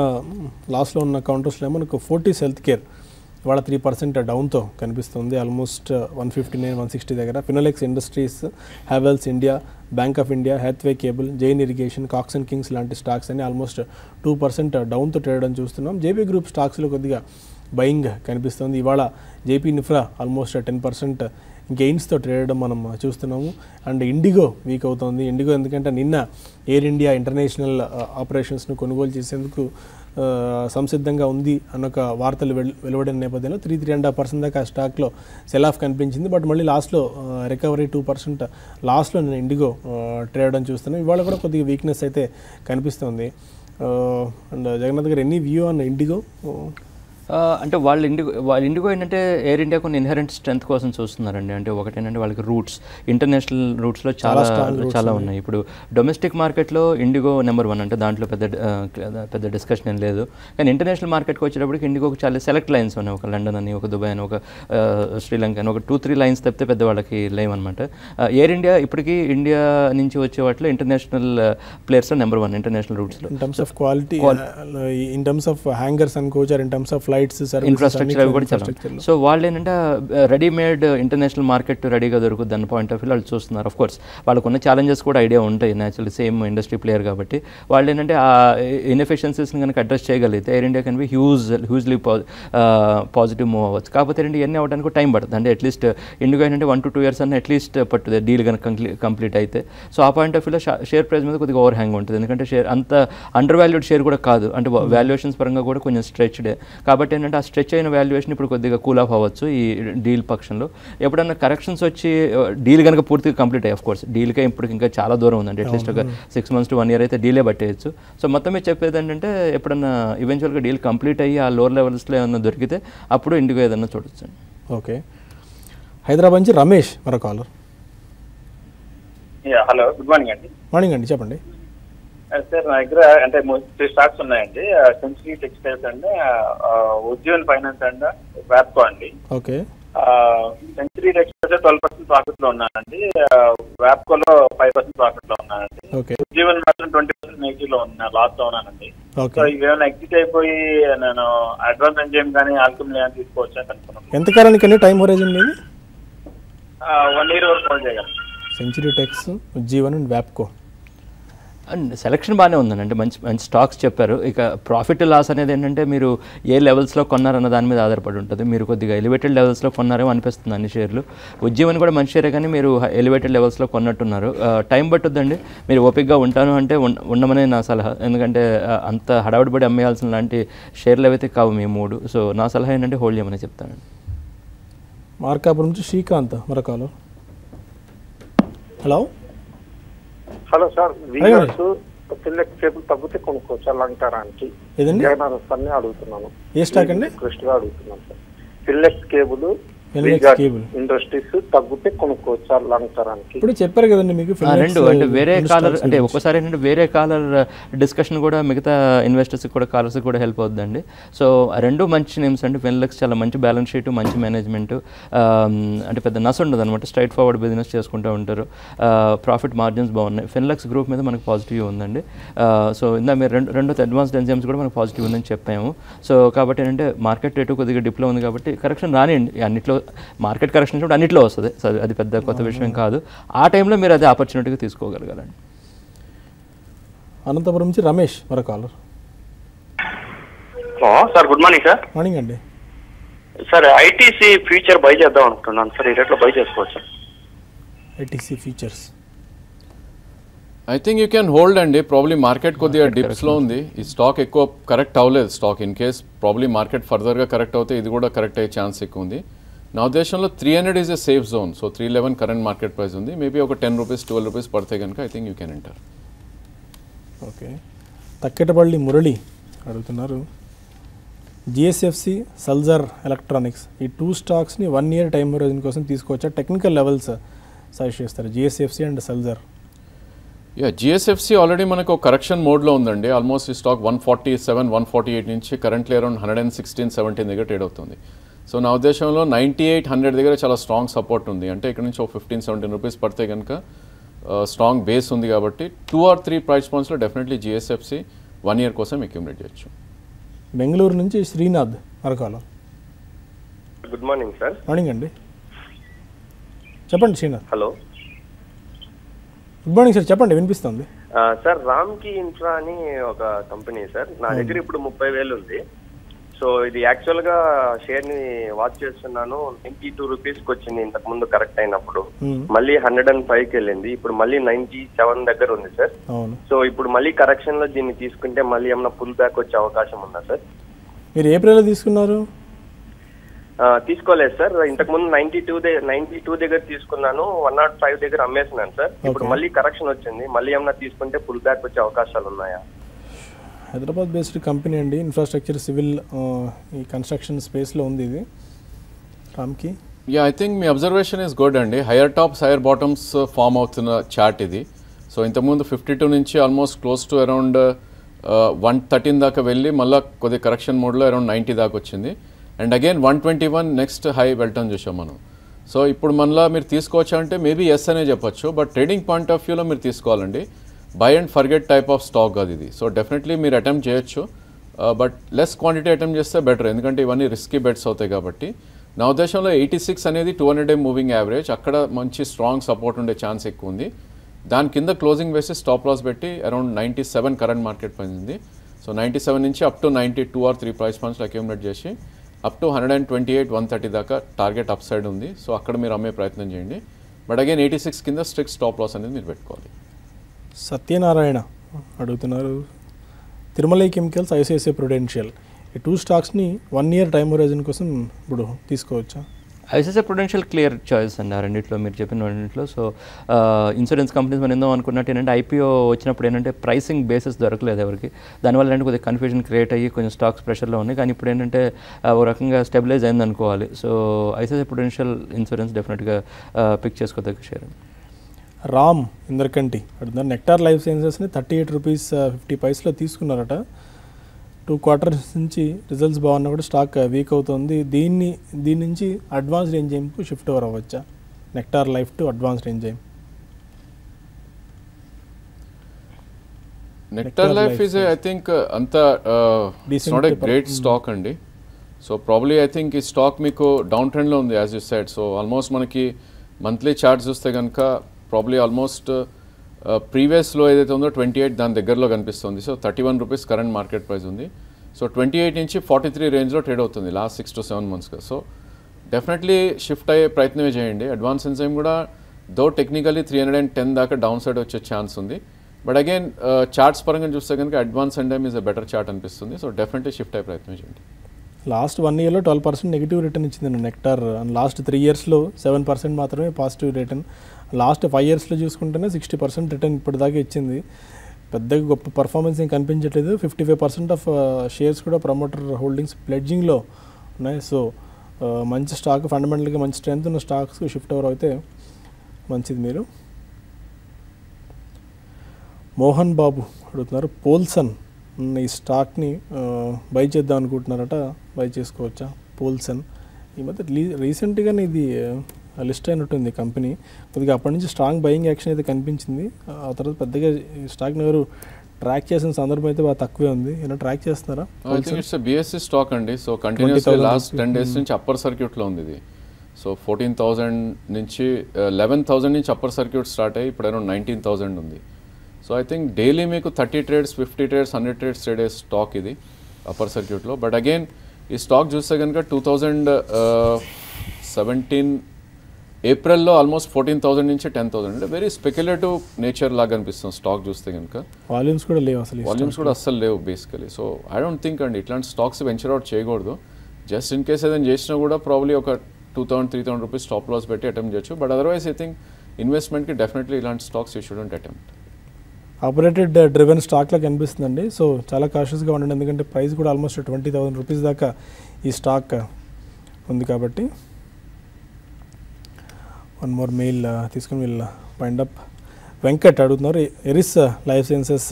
లాస్ట్లో ఉన్న కౌంటర్స్లో మనకు ఫోర్టీస్ హెల్త్ కేర్ ఇవాళ 3% డౌన్తో కనిపిస్తుంది. ఆల్మోస్ట్ 159-160 దగ్గర. Finolex industries, Havells India, bank of India, Hathway cable, Jain irrigation, Cox and Kings లాంటి స్టాక్స్ అని ఆల్మోస్ట్ 2% డౌన్తో ట్రేడ్ అని చూస్తున్నాం. జేపీ గ్రూప్ స్టాక్స్లో కొద్దిగా బయింగ్ కనిపిస్తుంది. ఇవాళ జేపీ ఇన్ఫ్రా ఆల్మోస్ట్ 10% గెయిన్స్తో ట్రేడ్ మనం చూస్తున్నాము. అండ్ ఇండిగో వీక్ అవుతుంది. ఇండిగో ఎందుకంటే నిన్న ఎయిర్ ఇండియా ఇంటర్నేషనల్ ఆపరేషన్స్ను కొనుగోలు చేసేందుకు సంసిద్ధంగా ఉంది అన్నొక వార్తలు వెలువడిన నేపథ్యంలో 3.5% దాకా స్టాక్లో సెల్ ఆఫ్ కనిపించింది. బట్ మళ్ళీ లాస్ట్లో రికవరీ 2% లాస్ట్లో నేను ఇండిగో ట్రేడ్ అని చూస్తున్నాను. ఇవాళ కూడా కొద్దిగా వీక్నెస్ అయితే కనిపిస్తుంది. అండ్ జగన్నాథ్ గారు ఎనీ వ్యూ ఆన్ ఇండిగో? అంటే వాళ్ళ ఇండిగో ఏంటంటే ఎయిర్ ఇండియా కొన్ని ఇన్హెరెంట్ స్ట్రెంత్ కోసం చూస్తున్నారండి. అంటే ఒకటేంటంటే వాళ్ళకి రూట్స్, ఇంటర్నేషనల్ రూట్స్లో చాలా ఉన్నాయి. ఇప్పుడు డొమెస్టిక్ మార్కెట్లో ఇండిగో నెంబర్ 1, అంటే దాంట్లో పెద్ద డిస్కషన్ ఏం లేదు. కానీ ఇంటర్నేషనల్ మార్కెట్కి వచ్చేటప్పటికి ఇండిగోకి చాలా సెలెక్ట్ లైన్స్ ఉన్నాయి. ఒక లండన్ అని, ఒక దుబాయ్ అని, ఒక శ్రీలంక అని, ఒక 2-3 లైన్స్ తప్పితే పెద్ద వాళ్ళకి లేవు అనమాట. ఎయిర్ ఇండియా ఇప్పటికీ ఇండియా నుంచి వచ్చే వాటిలో ఇంటర్నేషనల్ ప్లేయర్స్లో నెంబర్ 1 ఇంటర్నేషనల్ రూట్స్లో. In terms of quality, in terms of hangars and coach, in terms of infrastructure అవి కూడా చాలా. సో వాళ్ళు ఏంటంటే రెడీమేడ్ ఇంటర్నేషనల్ మార్కెట్ రెడీగా దొరుకుతుంది అన్న పాయింట్ ఆఫ్ వ్యూ వాళ్ళు చూస్తున్నారు. ఆఫ్ కోర్స్ వాళ్ళకున్న ఛాలెంజెస్ కూడా ఐడియా ఉంటాయి, న్యాచురల్లీ సేమ్ ఇండస్ట్రీ ప్లేయర్ కాబట్టి. వాళ్ళు ఏంటంటే ఆ ఇన్ఎఫిషియన్సీస్ని కనుక అడ్రస్ చేయగలిగితే air India can be hugely positive move అవ్వచ్చు. కాకపోతే ఏంటంటే ఇవన్నీ అవ్వడానికి టైం పడుతుంది. అంటే అట్లీస్ట్ ఇండిగో ఏంటంటే 1 to 2 years అన్న అట్లీస్ట్ పట్టుతుంది డీల్ కనుక కంప్లీట్ అయితే. సో ఆ పాయింట్ ఆఫ్ వ్యూలో షేర్ ప్రైస్ మీద కొద్దిగా ఓవర్ హ్యాంగ్ ఉంటుంది. ఎందుకంటే షేర్ అంత అండర్ వాల్యూడ్ షేర్ కూడా కాదు, అంటే వాల్యుయేషన్స్ పరంగా కూడా కొంచెం స్ట్రెచ్డే. కాబట్టి ఏంటంటే ఆ స్ట్రెచ్ అయిన వాల్యుయేషన్ ఇప్పుడు కొద్దిగా కూల్ ఆఫ్ అవ్వచ్చు ఈ డీల్ పక్షంలో. ఎప్పుడన్నా కరెక్షన్స్ వచ్చి డీల్ కనుక పూర్తిగా కంప్లీట్ అయ్యి, ఆఫ్ కోర్స్ డీల్కే ఇప్పుడు ఇంకా చాలా దూరం ఉందండి, అట్లీస్ట్ ఒక 6 months to 1 year అయితే డీలే పట్టేయచ్చు. సో మొత్తం మీరు చెప్పేది ఏంటంటే ఎప్పుడన్నా ఈవెన్చువల్గా డీల్ కంప్లీట్ అయ్యి ఆ లోవర్ లెవెల్స్లో ఏమన్నా దొరికితే అప్పుడు ఇండిగో ఏదన్నా చూడొచ్చు. ఓకే, హైదరాబాద్ నుంచి రమేష్ మరో కాలర్. హలో, గుడ్ మార్నింగ్ అండి. మార్నింగ్ అండి, చెప్పండి. సార్ నా దగ్గర అంటే 3 స్టాక్స్ ఉన్నాయండి. సెంచరీ టెక్స్టైల్స్ అండి, ఉజ్జీవన్ ఫైనాన్స్ అండ్ వ్యాప్కో అండి. ఓకే. సెంచరీ టెక్స్టైల్స్ 12% ప్రాఫిట్ లో ఉన్నానండి, వ్యాప్కోలో 5% ప్రాఫిట్ లో ఉన్నానండి. ఓకే. ఉజ్జీవన్ మాత్రం 20% నెగిటివ్ లో లాస్ లో ఉన్నానండి. సో ఇవేమైనా ఎగ్జిట్ అయిపోయి నేను అడ్వాన్స్ ఎంజైమ్ కానీ ఆల్కమ్ లేని తీసుకోవచ్చా అనుకున్నాను. ఎంత కాలానికండి టైం హోరైజన్ మీది? 1 year వరకు హోల్డ్ చేయగలను. సెంచరీ టెక్స్, ఉజ్జీవన్ అండ్ వ్యాప్కో. అండ్ సెలక్షన్ బాగానే ఉందండి, మంచి మంచి స్టాక్స్ చెప్పారు. ఇక ప్రాఫిట్ లాస్ అనేది ఏంటంటే మీరు ఏ లెవెల్స్లో కొన్నారన్న దాని మీద ఆధారపడి ఉంటుంది. మీరు కొద్దిగా ఎలివేటెడ్ లెవెల్స్లో కొన్నారేమో అనిపిస్తుంది అన్ని షేర్లు. ఉజ్జీవన్ కూడా మంచి షేరే, కానీ మీరు ఎలివేటెడ్ లెవెల్స్లో కొన్నట్టున్నారు. టైం పట్టుద్దండి, మీరు ఓపిక్గా ఉంటాను అంటే ఉండమనే నా సలహా. ఎందుకంటే అంత హడావిడిపడి అమ్మేయాల్సిన లాంటి షేర్లు ఏవైతే కావు మీ 3. సో నా సలహా ఏంటంటే హోల్డ్ చేయమని చెప్తానండి. మార్కాపురం నుంచి శ్రీకాంత్ మరొకలో. హలో హలో సార్, వీవర్స్ ఫిల్లెక్స్ కేబుల్ తగ్గితే కొనుక్కోవచ్చు అలాంటారానికి అడుగుతున్నాను. ఏ స్టాక్ అండి? రిక్వెస్ట్ గా అడుగుతున్నాను సార్. ఫిల్లెక్స్ కేబుల్ ఇండస్ట్రీస్ తగ్గితే కొనుక్కోవచ్చు అలాంటారానికి. ఇప్పుడు చెప్పారు కదండి మీకు రెండు అంటే వేరే కాలర్, అంటే ఒక్కసారి ఏంటంటే వేరే కాలర్ డిస్కషన్ కూడా మిగతా ఇన్వెస్టర్స్ కూడా కాలర్స్ కూడా హెల్ప్ అవుతుందండి. సో రెండు మంచి నేమ్స్ అండి. ఫిన్లెక్స్ చాలా మంచి బ్యాలెన్స్ షీట్, మంచి మేనేజ్మెంట్, అంటే పెద్ద నస్ ఉండదు అనమాట. స్ట్రైట్ ఫార్వర్డ్ బిజినెస్ చేసుకుంటూ ఉంటారు. ప్రాఫిట్ మార్జిన్స్ బాగున్నాయి. ఫిన్లెక్స్ గ్రూప్ మీద మనకు పాజిటివ్ ఉందండి. సో ఇందా మీరు రెండు అడ్వాన్స్డ్ ఎంజైమ్స్ కూడా మనకు పాజిటివ్ ఉందని చెప్పాము. సో కాబట్టి ఏంటంటే మార్కెట్ రేటు కొద్దిగా డిప్లో ఉంది కాబట్టి కరెక్షన్ రానియండి. అన్నిట్లో మార్కెట్ కరెక్షన్ కూడా అన్నిట్లో వస్తుంది. అది పెద్ద కొత్త విషయం కాదు. ఆ టైంలో మీరు అదే ఆపర్చునిటీగా తీసుకోగలగాలండి. అనంతపురం నుంచి రమేష్ మరో caller. Sir good morning sir. Morning అండి. సార్ ఐటీసీ ఫ్యూచర్ బై చేద్దాం అనుకుంటున్నాను సార్, ఈ రేట్లో బై చేసుకోవచ్చు? ITC futures I think you can hold అండి. ప్రాబ్లీ మార్కెట్ కొద్దిగా డిప్స్లో ఉంది. ఈ స్టాక్ ఎక్కువ కరెక్ట్ అవ్వలేదు. Stock in case probably market ఫర్దర్గా కరెక్ట్ అవుతే ఇది కూడా కరెక్ట్ అయ్యే ఛాన్స్ ఎక్కువ ఉంది. నా ఉద్దేశంలో 300 is a safe zone. So 311 current market price ఉంది. మేబీ ఒక 10 రూపీస్ 12 రూపీస్ పడితే కనుక I think you can enter. Okay. Takketapalli Murali అడుగుతున్నారు, జిఎస్ఎఫ్సి, సల్జర్ ఎలక్ట్రానిక్స్ ఈ 2 స్టాక్స్ని 1 year టైం హోరైజన్ కోసం తీసుకోవచ్చా? టెక్నికల్ లెవెల్స్ సజెస్ట్ చేస్తారు, జిఎస్ఎఫ్సి అండ్ సల్జర్. జిఎస్ఎఫ్సి ఆల్రెడీ మనకు కరెక్షన్ మోడ్లో ఉందండి. ఆల్మోస్ట్ ఈ స్టాక్ 147, 148 నుంచి కరెంట్లీ అరౌండ్ 116, 17 దగ్గర ట్రేడ్ అవుతుంది. సో నా ఉద్దేశంలో 98, 100 దగ్గర చాలా స్ట్రాంగ్ సపోర్ట్ ఉంది. అంటే ఇక్కడ నుంచి ఒక 15-17 రూపీస్ పడితే కనుక స్ట్రాంగ్ బేస్ ఉంది కాబట్టి 2 or 3 ప్రైస్ పాయింట్స్లో డెఫినెట్లీ జిఎస్ఎఫ్సి 1 year కోసం అక్యుములేట్ చేయొచ్చు. బెంగళూరు నుంచి శ్రీనాథ్ మరొకలో. Good morning sir. మార్నింగ్ అండి, చెప్పండి Srinath. Hello, good morning sir, చెప్పండి, వినిపిస్తుంది సార్. రామ్కి ఇన్ఫ్రా అని ఒక కంపెనీ సార్, నా దగ్గర ఇప్పుడు 30,000 ఉంది. సో ఇది యాక్చువల్గా షేర్ని వాచ్ చేస్తున్నాను, 92 రూపీస్కి వచ్చింది ఇంతకు ముందు కరెక్ట్ అయినప్పుడు. మళ్ళీ 105కి వెళ్ళింది, ఇప్పుడు మళ్ళీ 97 దగ్గర ఉంది సార్. సో ఇప్పుడు మళ్ళీ కరెక్షన్ లో దీన్ని తీసుకుంటే మళ్ళీ ఏమన్నా పుల్ బ్యాక్ వచ్చే అవకాశం ఉందా సార్? మీరు ఏప్రిల్లో తీసుకున్నారు? తీసుకోలేదు సార్, ఇంతకు ముందు 92 దగ్గర తీసుకున్నాను, 105 దగ్గర అమ్మేసినాను సార్. ఇప్పుడు మళ్ళీ కరెక్షన్ వచ్చింది, మళ్ళీ ఏమన్నా తీసుకుంటే పుల్ బ్యాక్ వచ్చే అవకాశాలు ఉన్నాయా? హైదరాబాద్ బేస్డ్ కంపెనీ అండి, ఇన్ఫ్రాస్ట్రక్చర్, సివిల్, ఈ కన్స్ట్రక్షన్ స్పేస్లో ఉంది ఇది రామ్కి. ఐ థింక్ మీ అబ్జర్వేషన్ ఈస్ గుడ్ అండి. Higher tops higher bottoms form అవుతున్న చార్ట్ ఇది. సో ఇంతకుముందు 52 నుంచి ఆల్మోస్ట్ క్లోజ్ టు అరౌండ్ 113 దాకా వెళ్ళి మళ్ళీ కొద్దిగా కరెక్షన్ మోడ్లో అరౌండ్ 90 దాకా వచ్చింది. అండ్ అగైన్ 121 నెక్స్ట్ హై వెళ్ళటం చూసాం మనం. సో ఇప్పుడు మళ్ళీ మీరు తీసుకోవచ్చు అంటే మేబీ ఎస్ అనే చెప్పొచ్చు. బట్ ట్రేడింగ్ పాయింట్ ఆఫ్ వ్యూలో మీరు తీసుకోవాలండి. By and forget type of stock అది ఇది. సో డెఫినెట్లీ మీరు అటెంప్ట్ చేయొచ్చు, బట్ లెస్ క్వాంటిటీ అటెంప్ట్ చేస్తే బెటర్, ఎందుకంటే ఇవన్నీ రిస్కీ బెట్స్ అవుతాయి కాబట్టి. నా ఉద్దేశంలో 86 అనేది 200-day మూవింగ్ యావరేజ్, అక్కడ మంచి స్ట్రాంగ్ సపోర్ట్ ఉండే ఛాన్స్ ఎక్కువ ఉంది. దాని కింద క్లోజింగ్ వేసి స్టాప్ లాస్ పెట్టి అరౌండ్ 97 కరెంట్ మార్కెట్ ప్రైస్ ఉంది. సో 97 నుంచి అప్ టు 92 or 3 ప్రైస్ పాయింట్స్లో అక్యూములేట్ చేసి అప్ టు 128, 130 దాకా టార్గెట్ అప్ సైడ్ ఉంది. సో అక్కడ మీరు అమ్మే ప్రయత్నం చేయండి. బట్ అగైన్ 86 కింద స్ట్రిక్ట్ స్టాప్ లాస్ అనేది మీరు పెట్టుకోవాలి. సత్యనారాయణ అడుగుతున్నారు, తిరుమలై కెమికల్స్, ఐసిఐసిఐ ప్రుడెన్షియల్ ఈ 2 స్టాక్స్ని 1 year టైం హోరైజన్ కోసం ఇప్పుడు తీసుకోవచ్చా? ఐసిఐసిఐ ప్రుడెన్షియల్ క్లియర్ చాయిస్ అండి ఆ రెండింటిలో, మీరు చెప్పిన రెండింటిలో. సో ఇన్సూరెన్స్ కంపెనీస్ మనం ఏందో అనుకున్నట్టు ఏంటంటే ఐపీఓ వచ్చినప్పుడు ఏంటంటే ప్రైసింగ్ బేసిస్ దొరకలేదు ఎవరికి, దానివల్ల ఏంటంటే కొద్దిగా కన్ఫ్యూజన్ క్రియేట్ అయ్యి కొంచెం స్టాక్స్ ప్రెషర్లో ఉన్నాయి. కానీ ఇప్పుడు ఏంటంటే ఒక రకంగా స్టెబిలైజ్ అయింది అనుకోవాలి. సో ఐసిఐసిఐ ప్రుడెన్షియల్ ఇన్సూరెన్స్ డెఫినెట్గా పిక్ చేసుకోదగ్గ షేర్. రామ్ ఇందర్కంటి అడుగుతున్నారు నెక్టార్ లైఫ్ సైన్సెస్ని 38 రూపీస్ 50 పైసలో తీసుకున్నారట. 2 quarters నుంచి రిజల్ట్స్ బాగున్నా కూడా స్టాక్ వీక్ అవుతుంది. దీని నుంచి అడ్వాన్స్డ్ ఎంజైమ్కు షిఫ్ట్ ఓవర్ అవ్వచ్చా? Nectar Life to Advanced Enzyme. Nectar Life is I think అంత it's not a great stock అండి. సో ప్రాబ్లీ ఐ థింక్ ఈ స్టాక్ మీకు డౌన్ ట్రెండ్లో ఉంది as you said. So almost మనకి మంత్లీ చార్ట్ చూస్తే కనుక ప్రాబ్లీ ఆల్మోస్ట్ ప్రీవియస్లో ఏదైతే ఉందో 28 దాని దగ్గరలో కనిపిస్తుంది. So 31 rupees current market price ఉంది. సో 28 నుంచి 43 రేంజ్లో ట్రేడ్ అవుతుంది లాస్ట్ 6 to 7 monthsగా. సో డెఫినెట్లీ షిఫ్ట్ అయ్యే ప్రయత్నమే చేయండి. అడ్వాన్స్ ఎంజైమ్ కూడా దో టెక్నికలీ 310 దాకా డౌన్ సైడ్ వచ్చే ఛాన్స్ ఉంది. బట్ అగైన్ చార్ట్స్ పరంగా చూస్తే కనుక advance enzyme is a better chart అనిపిస్తుంది. సో డెఫినెట్లీ షిఫ్ట్ అయ్యే ప్రయత్నం చేయండి. లాస్ట్ 1 yearలో 12% నెగిటివ్ రిటర్న్ ఇచ్చిందండి నెక్టార్. అండ్ లాస్ట్ 3 yearsలో 7% మాత్రమే పాజిటివ్ రిటర్న్. లాస్ట్ 5 yearsలో చూసుకుంటేనే 60% రిటర్న్ ఇప్పటిదాకా ఇచ్చింది. పెద్దగా గొప్ప పర్ఫార్మెన్స్ ఏం కనిపించట్లేదు. 55% ఆఫ్ షేర్స్ కూడా ప్రమోటర్ హోల్డింగ్స్ ప్లెడ్జింగ్లో ఉన్నాయి. సో మంచి స్టాక్, ఫండమెంటల్గా మంచి స్ట్రెంత్ ఉన్న స్టాక్స్కి షిఫ్ట్ ఓవర్ అయితే మంచిది. మీరు మోహన్ బాబు అడుగుతున్నారు పోల్సన్ ఈ స్టాక్ని బై చేద్దాం అనుకుంటున్నారట, బై చేసుకోవచ్చా? పోల్సన్ ఈ మధ్య రీసెంట్గానే ఇది లిస్ట్ అయినట్టుంది కంపెనీ. కొద్దిగా అప్పటి నుంచి స్ట్రాంగ్ బయింగ్ యాక్షన్ అయితే కనిపించింది. ఆ తర్వాత పెద్దగా ఈ స్టాక్ని ఎవరు ట్రాక్ చేసిన సందర్భం అయితే బాగా తక్కువే ఉంది. ఏమైనా ట్రాక్ చేస్తున్నారా? I think it's BSc stock అండి. సో కంటిన్యూస్గా లాస్ట్ 10 days నుంచి అప్పర్ సర్క్యూట్లో ఉంది ఇది. సో 14,000 నుంచి 11,000 నుంచి అప్పర్ సర్క్యూట్ స్టార్ట్ అయ్యి ఇప్పుడు అరౌండ్ 19,000 ఉంది. సో ఐ థింక్ డైలీ మీకు 30 trades, 50 trades, 100 trades ట్రేడ్ అయ్యే స్టాక్ ఇది అప్పర్ సర్క్యూట్లో. బట్ అగైన్ ఈ స్టాక్ చూస్తే కనుక 2017 ఏప్రిల్లో ఆల్మోస్ట్ 14,000 నుంచి 10,000 అంటే వెరీ స్పెక్యులేటివ్ నేచర్ లాగా అనిపిస్తుంది స్టాక్ చూస్తే కనుక. వాల్యూమ్స్ కూడా లేవు, వాల్యూమ్స్ కూడా అస్సలు లేవు basically. So I don't think అండి ఇట్లాంటి స్టాక్స్ వెంచర్ అవుట్ చేయకూడదు. జస్ట్ ఇన్ కేస్ ఏదైనా చేసినా కూడా ప్రాబ్లీ ఒక 2,000-3,000 రూపీస్ స్టాప్ లాస్ పెట్టి అటెంప్ట్ చేయొచ్చు. బట్ అదర్వైజ్ ఐ థింక్ ఇన్వెస్ట్మెంట్కి డెఫినెట్లీ ఇలాంటి stocks you shouldn't attempt. Operated driven స్టాక్లా కనిపిస్తుందండి. సో చాలా కాషియస్గా ఉండండి, ఎందుకంటే ప్రైస్ కూడా ఆల్మోస్ట్ 20,000 రూపీస్ దాకా ఈ స్టాక్ ఉంది కాబట్టి. వన్ మోర్ మెయిల్ తీసుకుని వీళ్ళు వైండ్ అప్. వెంకట్ అడుగుతున్నారు ఎరిస్ లైఫ్ సైన్సెస్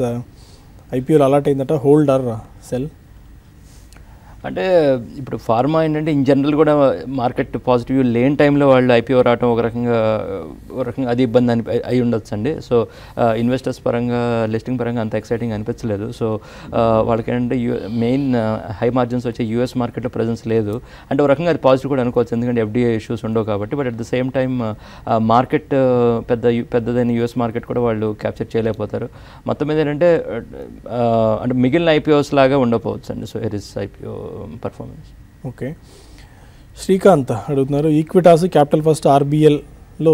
ఐపీఓలో అలాట్ అయిందట, హోల్డ్ ఆర్ సెల్? అంటే ఇప్పుడు ఫార్మా ఏంటంటే ఇన్ జనరల్ కూడా మార్కెట్ పాజిటివ్ లేని టైంలో వాళ్ళు ఐపీఓ రావడం ఒక రకంగా అది ఇబ్బంది అయి ఉండొచ్చు అండి. సో ఇన్వెస్టర్స్ పరంగా లిస్టింగ్ పరంగా అంత ఎక్సైటింగ్ అనిపించలేదు. సో వాళ్ళకి ఏంటంటే మెయిన్ హై మార్జిన్స్ వచ్చే యూఎస్ మార్కెట్లో ప్రెజెన్స్ లేదు అంటే ఒక రకంగా అది పాజిటివ్ కూడా అనుకోవచ్చు, ఎందుకంటే ఎఫ్డీఏ ఇష్యూస్ ఉండవు కాబట్టి. But at the same time market పెద్దదైన యూఎస్ మార్కెట్ కూడా వాళ్ళు క్యాప్చర్ చేయలేకపోతారు. మొత్తం మీద ఏంటంటే అంటే మిగిలిన ఐపీఓస్ లాగా ఉండకపోవచ్చు అండి. So Eris IPO performance. Okay, Srikanth అడుగుతున్నారు ఈక్విటాస్ క్యాపిటల్ ఫస్ట్ ఆర్బీఎల్లో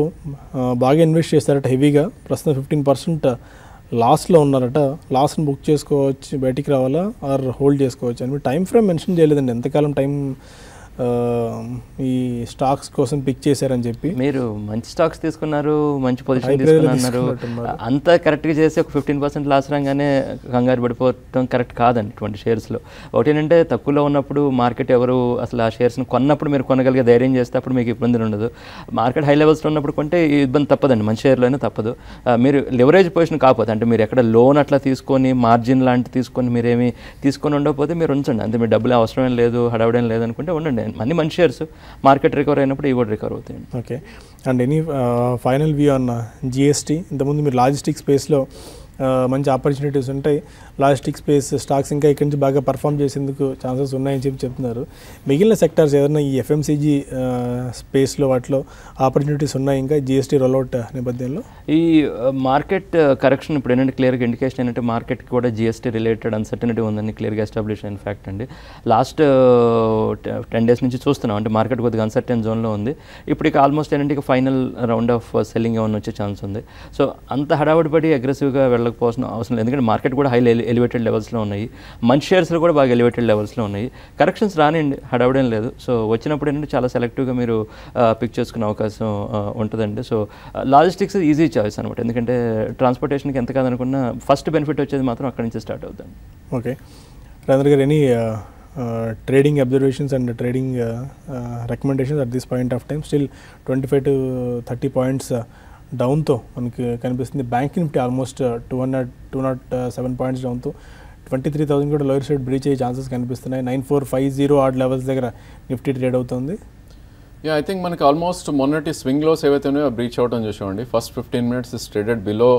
బాగా ఇన్వెస్ట్ చేస్తారట హెవీగా, ప్రస్తుతం 15% లాస్లో ఉన్నారట. లాస్ని బుక్ చేసుకోవచ్చు, బయటికి రావాలా ఆర్ హోల్డ్ చేసుకోవచ్చు అని టైం ఫ్రేమ్ మెన్షన్ చేయలేదండి, ఎంతకాలం టైం ఈ స్టాక్స్ కోసం పిక్ చేశారని చెప్పి. మీరు మంచి స్టాక్స్ తీసుకున్నారు, మంచి పొజిషన్ తీసుకున్నారు, అంతా కరెక్ట్గా చేసి ఒక 15% లాస్ రాగానే కంగారు పడిపోవటం కరెక్ట్ కాదండి 20 షేర్స్లో. ఒకటేంటంటే తక్కువలో ఉన్నప్పుడు మార్కెట్ ఎవరు అసలు ఆ షేర్స్ని కొన్నప్పుడు మీరు కొనగలిగే ధైర్యం చేస్తే అప్పుడు మీకు ఇబ్బంది ఉండదు. మార్కెట్ హై లెవెల్స్లో ఉన్నప్పుడు కొంటే ఈ ఇబ్బంది తప్పదండి, మంచి షేర్లో అయినా తప్పదు. మీరు లివరేజ్ పొజిషన్ కాకపోతే అంటే మీరు ఎక్కడ లోన్ అట్లా తీసుకొని మార్జిన్ లాంటి తీసుకొని మీరేమి తీసుకొని ఉండకపోతే మీరు ఉంచండి, అంతే. మీ డబ్బులు అవసరం లేదు, హడావడం లేదనుకుంటే ఉండండి. అన్ని మంచి షేర్స్ మార్కెట్ రికవర్ అయినప్పుడు ఇవి కూడా రికవర్ అవుతాయండి. Okay, and any final view అన్న జిఎస్టీ? ఇంతకుముందు మీరు లాజిస్టిక్ స్పేస్లో మంచి ఆపర్చునిటీస్ ఉంటాయి, లాజిస్టిక్ స్పేస్ స్టాక్స్ ఇంకా ఇక్కడి నుంచి బాగా పర్ఫామ్ చేసేందుకు ఛాన్సెస్ ఉన్నాయని చెప్పి చెప్తున్నారు. మిగిలిన సెక్టార్స్ ఏదైనా ఈ ఎఫ్ఎంసీజీ స్పేస్లో వాటిలో ఆపర్చునిటీస్ ఉన్నాయి ఇంకా జిఎస్టీ రోల్అవుట్ నేపథ్యంలో? ఈ మార్కెట్ కరెక్షన్ ఇప్పుడు ఏంటంటే క్లియర్గా ఇండికేషన్ ఏంటంటే మార్కెట్కి కూడా జిఎస్టీ రిలేటెడ్ అన్సర్టనిటీ ఉందని క్లియర్గా ఎస్టాబ్లిష్ అయిన ఫ్యాక్ట్ అండి. లాస్ట్ 10 days నుంచి చూస్తున్నాం అంటే మార్కెట్ కొద్దిగా అన్సర్టెన్ జోన్లో ఉంది. ఇప్పుడు ఇక ఆల్మోస్ట్ ఏంటంటే ఇక ఫైనల్ రౌండ్ ఆఫ్ సెల్లింగ్ ఏమైనా వచ్చే ఛాన్స్ ఉంది. సో అంత హడావుడి పడి అగ్రెసివ్గా వెళ్ళకపోవాల్సిన అవసరం లేదు, ఎందుకంటే మార్కెట్ కూడా హై ఎలివేటెడ్ లెవెల్స్లో ఉన్నాయి, మంచి షేర్స్లో కూడా బాగా ఎలివేటెడ్ లెవెల్స్లో ఉన్నాయి. కరెక్షన్స్ రానివ్వండి, హడావుడేం లేదు. సో వచ్చినప్పుడు ఏంటంటే చాలా సెలెక్టివ్గా మీరు పిక్ చేసుకునే అవకాశం ఉంటుందండి. సో లాజిస్టిక్స్ ఈజీ చాయిస్ అనమాట, ఎందుకంటే ట్రాన్స్పోర్టేషన్కి ఎంత కాదనుకున్నా ఫస్ట్ బెనిఫిట్ వచ్చేది మాత్రం అక్కడి నుంచి స్టార్ట్ అవుతుంది. ఓకే, రాజేంద్ర గారు, any trading observations and trading recommendations at this point of time? Still 25 to 30 points డౌన్తో మనకి కనిపిస్తుంది. బ్యాంక్ నిఫ్టీ ఆల్మోస్ట్ 207 పాయింట్స్ డౌన్తో 23,000 కూడా లోయర్ సైడ్ బ్రీచ్ అయ్యే ఛాన్సెస్ కనిపిస్తున్నాయి. 9450 ఆడ్ లెవెల్స్ దగ్గర నిఫ్టీ ట్రేడ్ అవుతుంది. ఐ థింక్ మనకి ఆల్మోస్ట్ మొన్నటి స్వింగ్ లోస్ ఏవైతే ఉన్నాయో బ్రీచ్ అవటం చూసామండి. First 15 minutes is traded below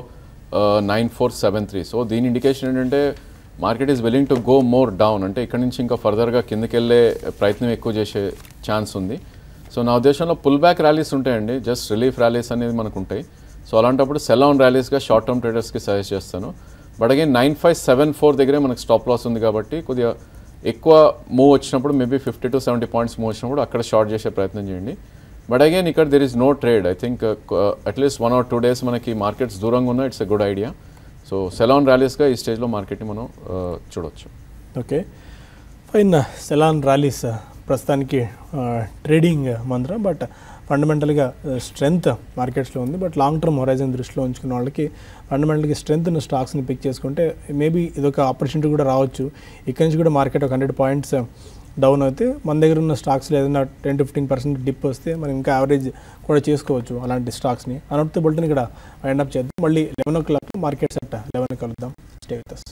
9473. So దీని ఇండికేషన్ ఏంటంటే market is willing to go more down, అంటే ఇక్కడ నుంచి ఇంకా ఫర్దర్గా కిందకి వెళ్ళే ప్రయత్నం ఎక్కువ చేసే ఛాన్స్ ఉంది. సో నా ఉద్దేశంలో పుల్ బ్యాక్ ర్యాలీస్ ఉంటాయండి, జస్ట్ రిలీఫ్ ర్యాలీస్ అనేది మనకు ఉంటాయి. సో అలాంటప్పుడు సెల్ ఆన్ ర్యాలీస్గా షార్ట్ టర్మ్ ట్రేడర్స్కి సజెస్ట్ చేస్తాను. బట్ అగైన్ 9574 దగ్గరే మనకు స్టాప్ లాస్ ఉంది కాబట్టి కొద్దిగా ఎక్కువ మూవ్ వచ్చినప్పుడు మేబీ 50 to 70 పాయింట్స్ మూవ్ వచ్చినప్పుడు అక్కడ షార్ట్ చేసే ప్రయత్నం చేయండి. బట్ అగైన్ ఇక్కడ there is no trade. I think at least 1 or 2 days మనకి మార్కెట్స్ దూరంగా ఉన్నా it's a good idea. So sell on ర్యాలీస్గా ఈ స్టేజ్లో మార్కెట్ని మనం చూడవచ్చు. Okay fine. Sell on rallies ప్రస్తుతానికి ట్రేడింగ్ మంత్ర, బట్ ఫండమెంటల్గా స్ట్రెంగ్త్ మార్కెట్స్లో ఉంది. బట్ లాంగ్ టర్మ్ హొరైజన్ దృష్టిలో ఉంచుకున్న వాళ్ళకి ఫండమెంటల్గా స్ట్రెంగ్త్ ఉన్న స్టాక్స్ని పిక్ చేసుకుంటే మేబీ ఇదొక ఆపర్చునిటీ కూడా రావచ్చు. ఇక్కడి నుంచి కూడా మార్కెట్ ఒక 100 పాయింట్స్ డౌన్ అయితే మన దగ్గర ఉన్న స్టాక్స్లో ఏదైనా 10-15% డిప్ వస్తే మనం ఇంకా యావరేజ్ కూడా చేసుకోవచ్చు అలాంటి స్టాక్స్ని. అనొట్టే బులెటిన్ ఇక్కడ ఎండ్ అప్ చేద్దాం. మళ్ళీ 11 o'clock మార్కెట్ సెట్ 11 కలుద్దాం. Stay with us.